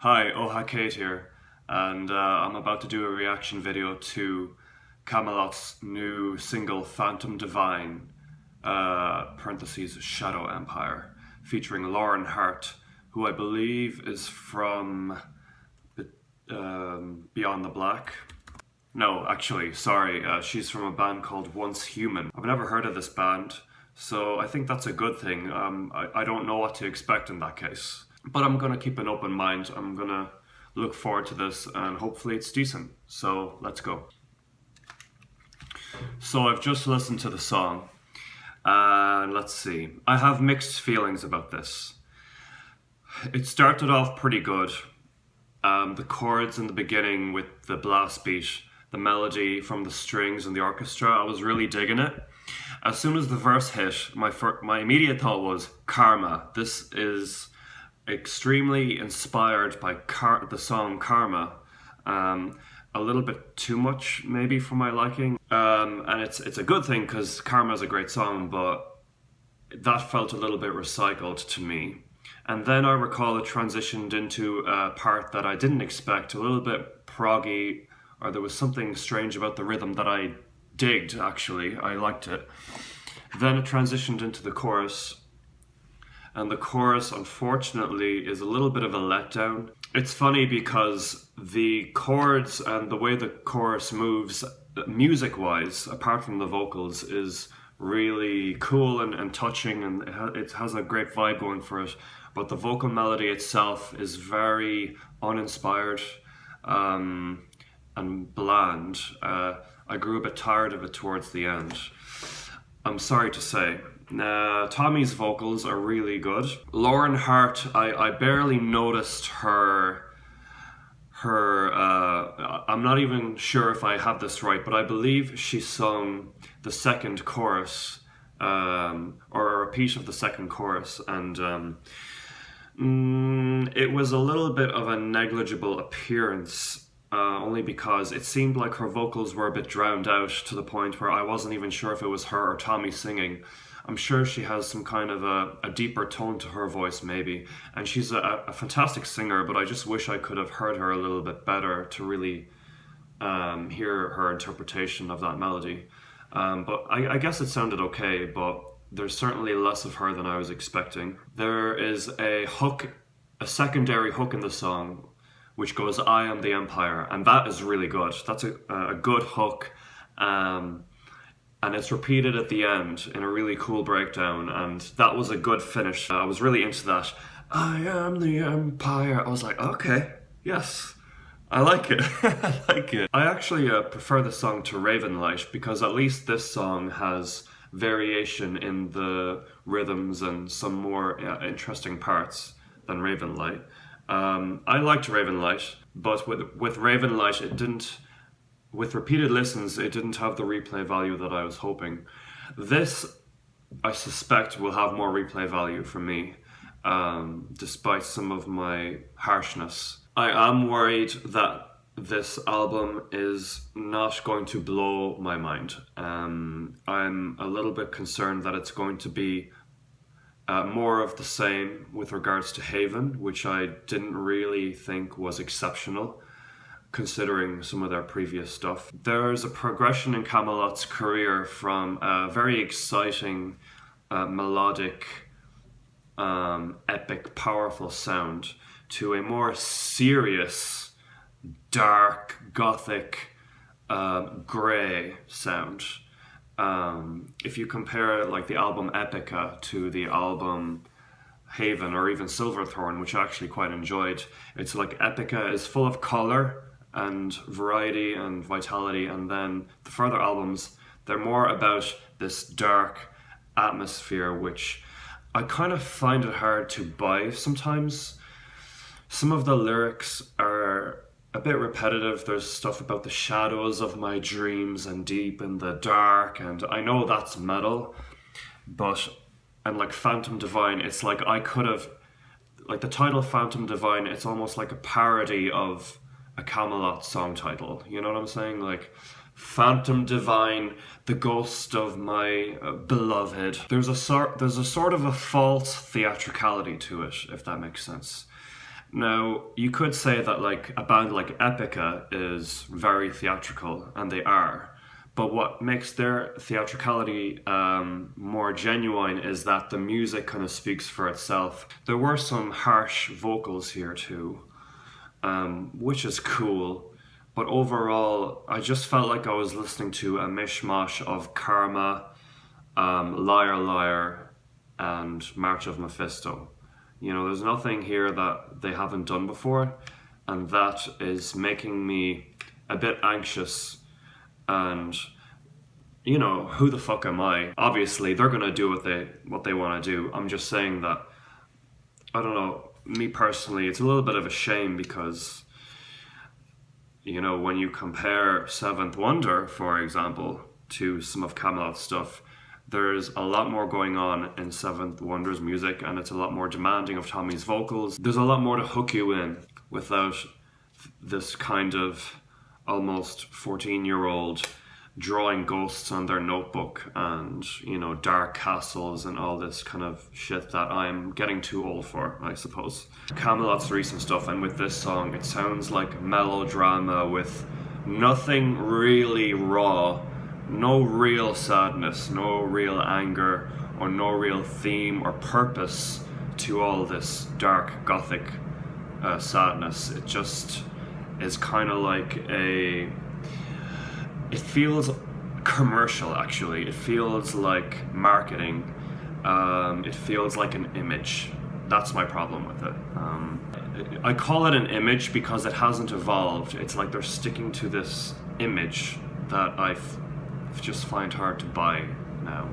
Hi, Cade here, and I'm about to do a reaction video to Kamelot's new single Phantom Divine, parentheses Shadow Empire, featuring Lauren Hart, who I believe is from Beyond the Black. No, actually, sorry, she's from a band called Once Human. I've never heard of this band, so I think that's a good thing. I don't know what to expect in that case. But I'm gonna keep an open mind. I'm gonna look forward to this and hopefully it's decent. So let's go. So I've just listened to the song. Let's see. I have mixed feelings about this. It started off pretty good. The chords in the beginning with the blast beat, the melody from the strings and the orchestra, I was really digging it. As soon as the verse hit, my immediate thought was karma. This is extremely inspired by the song Karma, a little bit too much maybe for my liking, and it's a good thing because Karma is a great song, but that felt a little bit recycled to me. And then I recall it transitioned into a part that I didn't expect, a little bit proggy, or there was something strange about the rhythm that I digged. Actually, I liked it. Then it transitioned into the chorus. And the chorus, unfortunately, is a little bit of a letdown. It's funny because the chords and the way the chorus moves, music-wise, apart from the vocals, is really cool and touching, and it has a great vibe going for it. But the vocal melody itself is very uninspired and bland. I grew a bit tired of it towards the end. I'm sorry to say. Tommy's vocals are really good. Lauren Hart, I barely noticed her I'm not even sure if I have this right, but I believe she sung the second chorus, or a repeat of the second chorus, and it was a little bit of a negligible appearance, only because it seemed like her vocals were a bit drowned out to the point where I wasn't even sure if it was her or Tommy singing. I'm sure she has some kind of a deeper tone to her voice maybe, and she's a fantastic singer, but I just wish I could have heard her a little bit better to really hear her interpretation of that melody. But I guess it sounded okay, but there's certainly less of her than I was expecting. There is a hook, a secondary hook in the song, which goes, "I am the Empire," and that is really good. That's a good hook. And it's repeated at the end in a really cool breakdown, and that was a good finish. I was really into that. "I am the Empire." I was like, okay, yes, I like it. I like it. I actually prefer the song to Raven Light, because at least this song has variation in the rhythms and some more interesting parts than Raven Light. I liked Raven Light, but with Raven Light it didn't. With repeated listens, it didn't have the replay value that I was hoping. This, I suspect, will have more replay value for me, despite some of my harshness. I am worried that this album is not going to blow my mind. I'm a little bit concerned that it's going to be more of the same with regards to Haven, which I didn't really think was exceptional, considering some of their previous stuff. There's a progression in Kamelot's career from a very exciting, melodic, epic, powerful sound to a more serious, dark, gothic, grey sound. If you compare like the album Epica to the album Haven, or even Silverthorn, which I actually quite enjoyed, it's like Epica is full of colour and variety and vitality, and then the further albums, they're more about this dark atmosphere, which I kind of find it hard to buy sometimes. Some of the lyrics are a bit repetitive. There's stuff about the shadows of my dreams and deep in the dark, and I know that's metal, and like Phantom Divine, it's like I could have, like the title Phantom Divine, it's almost like a parody of a Kamelot song title, you know what I'm saying? Like, Phantom Divine, the ghost of my beloved. There's a sort of a false theatricality to it, if that makes sense. Now, you could say that like a band like Epica is very theatrical, and they are. But what makes their theatricality more genuine is that the music kind of speaks for itself. There were some harsh vocals here too, which is cool. But overall, I just felt like I was listening to a mishmash of Karma, Liar Liar, and March of Mephisto. You know, there's nothing here that they haven't done before, and that is making me a bit anxious. And, you know, who the fuck am I? Obviously, they're gonna do what they want to do. I'm just saying that, I don't know, me personally, it's a little bit of a shame because, you know, when you compare Seventh Wonder, for example, to some of Kamelot's stuff, there's a lot more going on in Seventh Wonder's music, and it's a lot more demanding of Tommy's vocals. There's a lot more to hook you in without this kind of almost 14-year-old drawing ghosts on their notebook and, you know, dark castles and all this kind of shit that I'm getting too old for, I suppose. Kamelot's recent stuff, and with this song, it sounds like melodrama with nothing really raw. No real sadness, no real anger, or no real theme or purpose to all this dark gothic sadness. It just is kind of like it feels commercial, actually. It feels like marketing. It feels like an image. That's my problem with it. I call it an image because it hasn't evolved. It's like they're sticking to this image that I just find hard to buy now.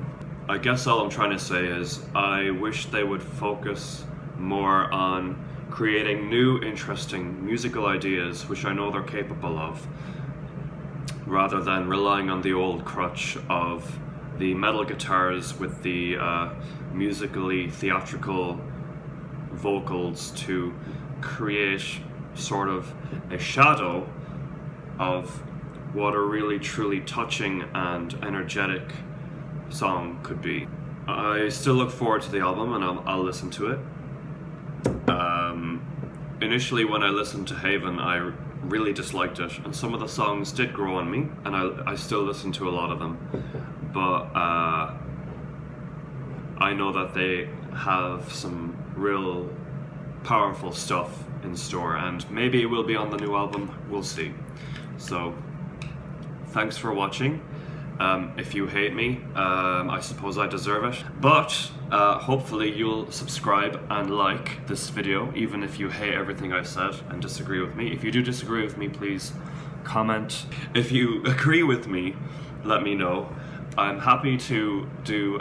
I guess all I'm trying to say is I wish they would focus more on creating new, interesting musical ideas, which I know they're capable of, rather than relying on the old crutch of the metal guitars with the musically theatrical vocals to create sort of a shadow of what a really truly touching and energetic song could be. I still look forward to the album, and I'll listen to it. Initially when I listened to Haven, I really disliked it, and some of the songs did grow on me, and I still listen to a lot of them. But I know that they have some real powerful stuff in store, and maybe it will be on the new album, we'll see. So thanks for watching. If you hate me, I suppose I deserve it. But hopefully you'll subscribe and like this video, even if you hate everything I said and disagree with me. If you do disagree with me, please comment. If you agree with me, let me know. I'm happy to do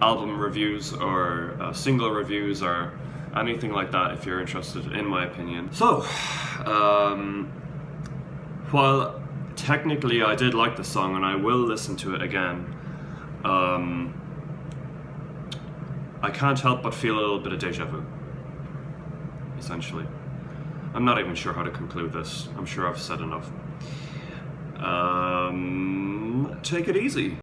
album reviews or single reviews or anything like that if you're interested in my opinion. So, while technically I did like the song and I will listen to it again, I can't help but feel a little bit of deja vu, essentially. I'm not even sure how to conclude this. I'm sure I've said enough. Take it easy.